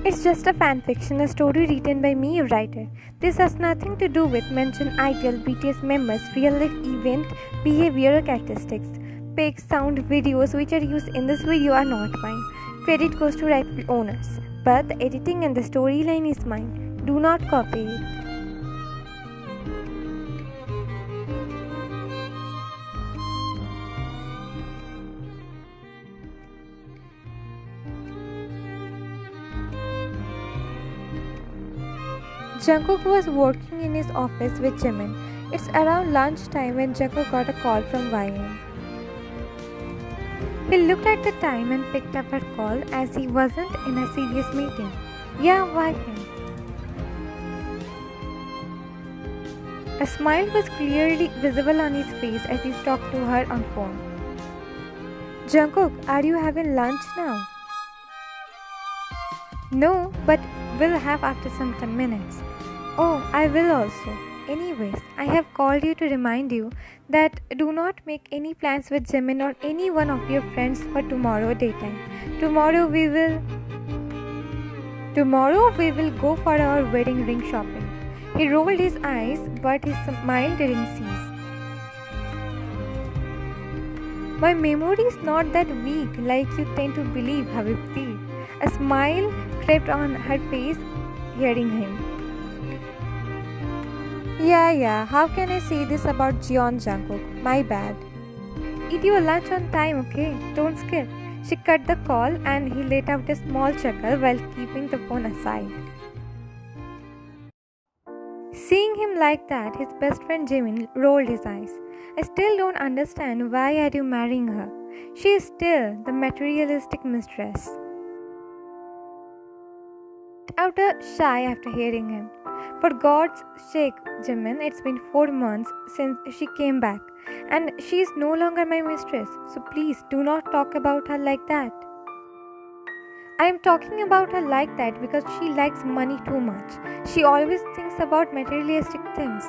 It's just a fanfiction, a story written by me, a writer. This has nothing to do with mentioned ideal BTS members, real life event, behavior or characteristics. Pics, sound, videos which are used in this video are not mine. Credit goes to rightful owners. But the editing and the storyline is mine. Do not copy it. Jungkook was working in his office with Jimin. It's around lunchtime when Jungkook got a call from YN. He looked at the time and picked up her call as he wasn't in a serious meeting. Yeah, YN. A smile was clearly visible on his face as he talked to her on phone. Jungkook, are you having lunch now? No, but we'll have after some 10 minutes. Oh, I will also. Anyways, I have called you to remind you that do not make any plans with Jimin or any one of your friends for tomorrow daytime. Tomorrow we will go for our wedding ring shopping. He rolled his eyes, but his smile didn't cease. My memory is not that weak like you tend to believe, Habibti. A smile crept on her face, hearing him. Yeah, how can I say this about Jeon Jungkook? My bad. Eat your lunch on time, okay? Don't skip. She cut the call and he let out a small chuckle while keeping the phone aside. Seeing him like that, his best friend Jimin rolled his eyes. I still don't understand why are you marrying her. She is still the materialistic mistress. Out shy after hearing him. For God's sake, Jimin, it's been 4 months since she came back, and she is no longer my mistress, so please do not talk about her like that. I am talking about her like that because she likes money too much. She always thinks about materialistic things.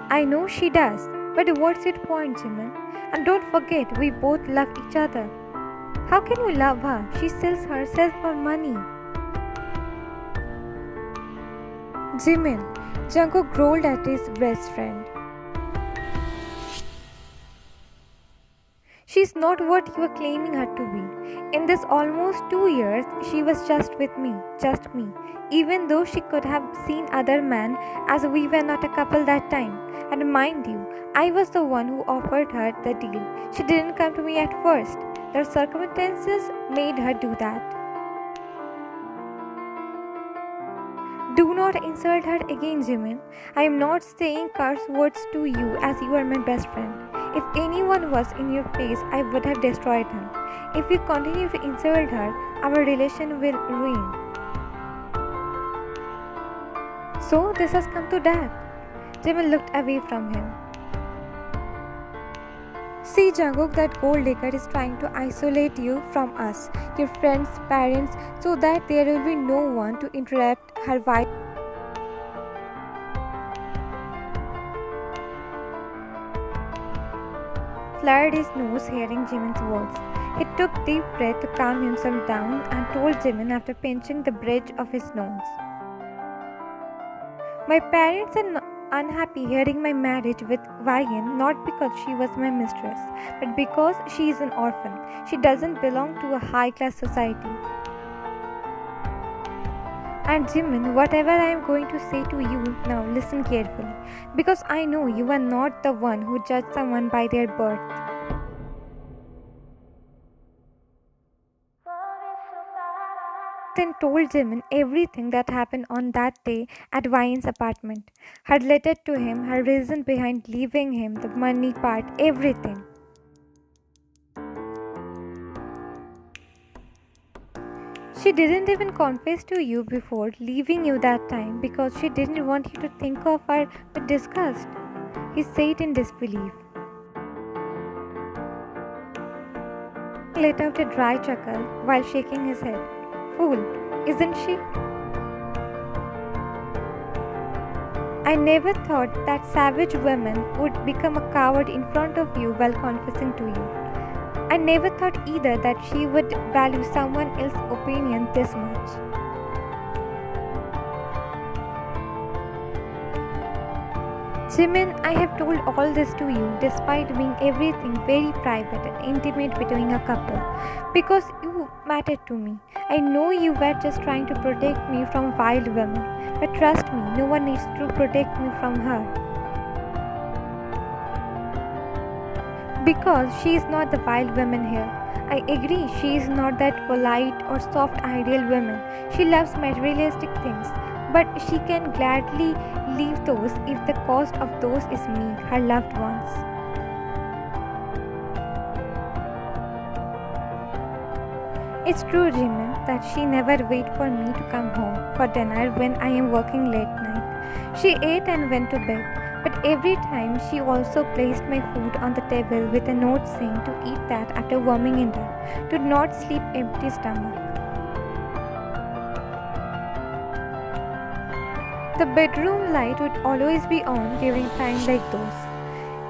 I know she does, but what's your point, Jimin? And don't forget, we both love each other. How can you love her? She sells herself for money. Jimin, Jungkook growled at his best friend. She's not what you are claiming her to be. In this almost 2 years, she was just with me, just me. Even though she could have seen other men as we were not a couple that time. And mind you, I was the one who offered her the deal. She didn't come to me at first. The circumstances made her do that. Do not insult her again, Jimin. I am not saying curse words to you as you are my best friend. If anyone was in your place, I would have destroyed him. If you continue to insult her, our relation will ruin. So this has come to that. Jimin looked away from him. See, Jungkook, that gold digger is trying to isolate you from us, your friends, parents, so that there will be no one to interrupt her wife. Flared his nose hearing Jimin's words. He took deep breath to calm himself down and told Jimin after pinching the bridge of his nose. My parents are unhappy hearing my marriage with YN, not because she was my mistress, but because she is an orphan. She doesn't belong to a high-class society. And Jimin, whatever I am going to say to you now, listen carefully, because I know you are not the one who judges someone by their birth. Then told Jimin everything that happened on that day at YN's apartment. Her letter to him, her reason behind leaving him, the money part, everything. She didn't even confess to you before leaving you that time because she didn't want you to think of her with disgust. He said in disbelief. He let out a dry chuckle while shaking his head. Fool, isn't she? I never thought that savage woman would become a coward in front of you while confessing to you. I never thought either that she would value someone else's opinion this much. Jimin, I have told all this to you despite being everything very private and intimate between a couple because you mattered to me. I know you were just trying to protect me from wild women, but trust me, no one needs to protect me from her. Because she is not the wild woman here. I agree, she is not that polite or soft ideal woman. She loves materialistic things, but she can gladly leave those if the cost of those is me, her loved ones. It's true, Jimin, that she never waits for me to come home for dinner when I am working late night. She ate and went to bed, but every time she also placed my food on the table with a note saying to eat that after warming it up, to not sleep empty stomach. The bedroom light would always be on during times like those.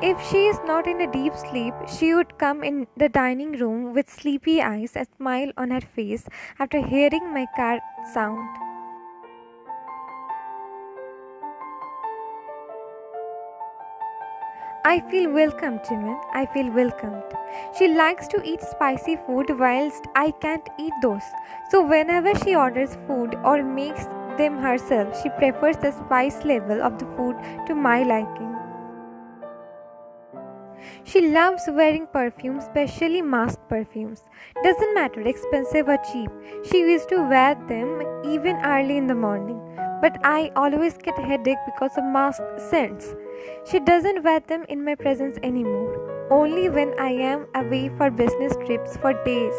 If she is not in a deep sleep, she would come in the dining room with sleepy eyes, a smile on her face after hearing my car sound. I feel welcomed, Jimin. I feel welcomed. She likes to eat spicy food whilst I can't eat those. So whenever she orders food or makes them herself, she prefers the spice level of the food to my liking. She loves wearing perfumes, especially mask perfumes. Doesn't matter expensive or cheap. She used to wear them even early in the morning. But I always get a headache because of mask scents. She doesn't wear them in my presence anymore. Only when I am away for business trips for days.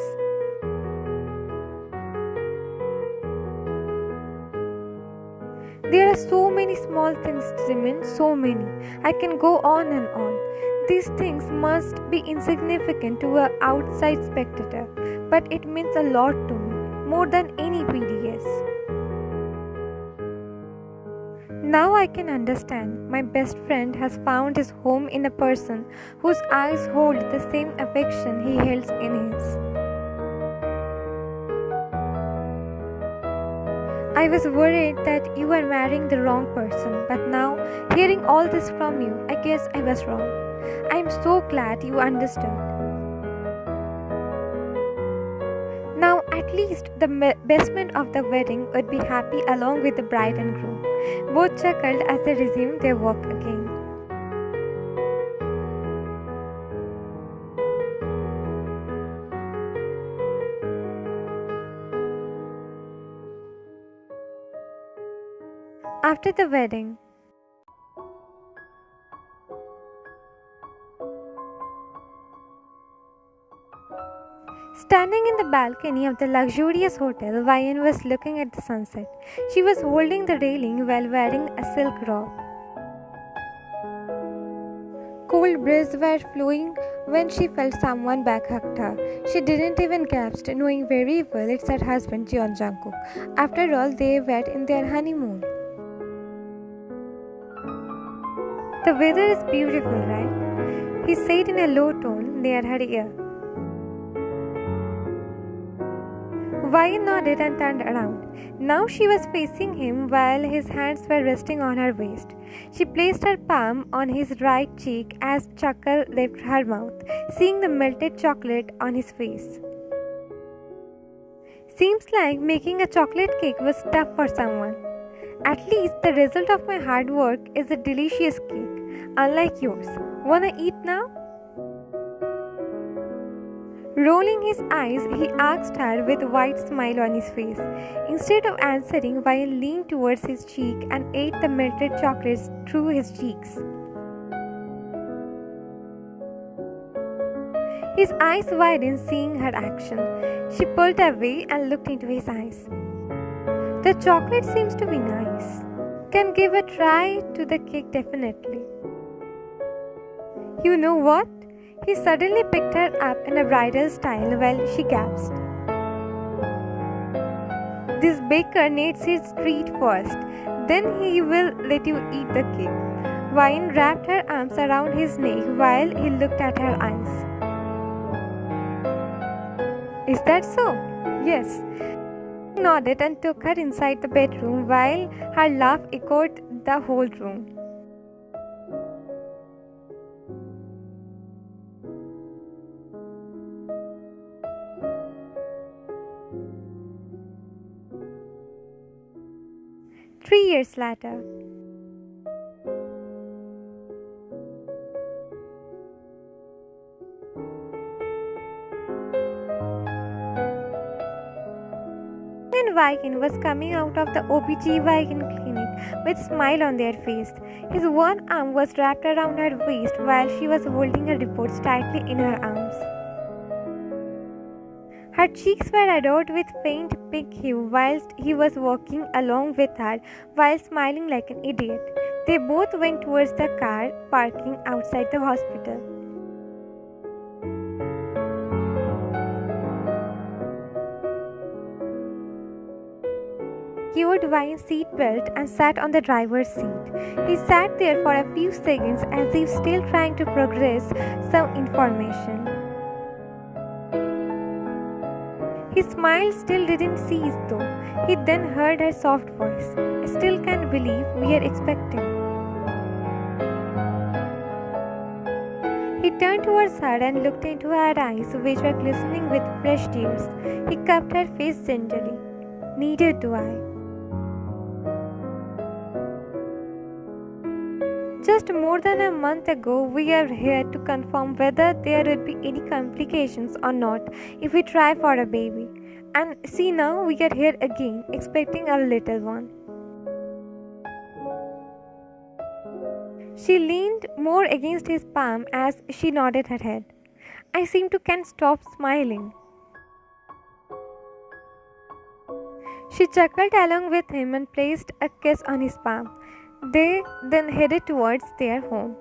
There are so many small things, Jimin, so many. I can go on and on. These things must be insignificant to an outside spectator, but it means a lot to me, more than any PDS. Now I can understand. My best friend has found his home in a person whose eyes hold the same affection he holds in his. I was worried that you were marrying the wrong person, but now, hearing all this from you, I guess I was wrong. I am so glad you understood. Now, at least the best man of the wedding would be happy along with the bride and groom. Both chuckled as they resumed their work again. After the wedding, standing in the balcony of the luxurious hotel, Vian was looking at the sunset. She was holding the railing while wearing a silk robe. Cold breezes were flowing when she felt someone back hugged her. She didn't even gasp, knowing very well it's her husband, Jeon Jungkook. After all, they were in their honeymoon. The weather is beautiful, right? He said in a low tone near her ear. Vian nodded and turned around. Now she was facing him while his hands were resting on her waist. She placed her palm on his right cheek as chuckle left her mouth, seeing the melted chocolate on his face. Seems like making a chocolate cake was tough for someone. At least the result of my hard work is a delicious cake, unlike yours. Wanna eat now? Rolling his eyes, he asked her with a wide smile on his face. Instead of answering, Vian leaned towards his cheek and ate the melted chocolates through his cheeks. His eyes widened seeing her action. She pulled away and looked into his eyes. The chocolate seems to be nice. Can give a try to the cake definitely. You know what? He suddenly picked her up in a bridal style while she gasped. This baker needs his treat first, then he will let you eat the cake. Vian wrapped her arms around his neck while he looked at her eyes. Is that so? Yes. He nodded and took her inside the bedroom while her laugh echoed the whole room. Three years later. Viking was coming out of the OBGYN clinic with a smile on their face. His one arm was wrapped around her waist while she was holding her reports tightly in her arms. Her cheeks were adorned with faint pink hue whilst he was walking along with her while smiling like an idiot. They both went towards the car parking outside the hospital. Secured Vine's seatbelt and sat on the driver's seat. He sat there for a few seconds as if still trying to progress some information. His smile still didn't cease though. He then heard her soft voice. "I still can't believe we are expecting." He turned towards her and looked into her eyes, which were glistening with fresh tears. He cupped her face gently. "Neither do I." Just more than a month ago, we are here to confirm whether there would be any complications or not if we try for a baby. And see, now we are here again, expecting our little one. She leaned more against his palm as she nodded her head. "I seem to can't stop smiling." She chuckled along with him and placed a kiss on his palm. They then headed towards their home.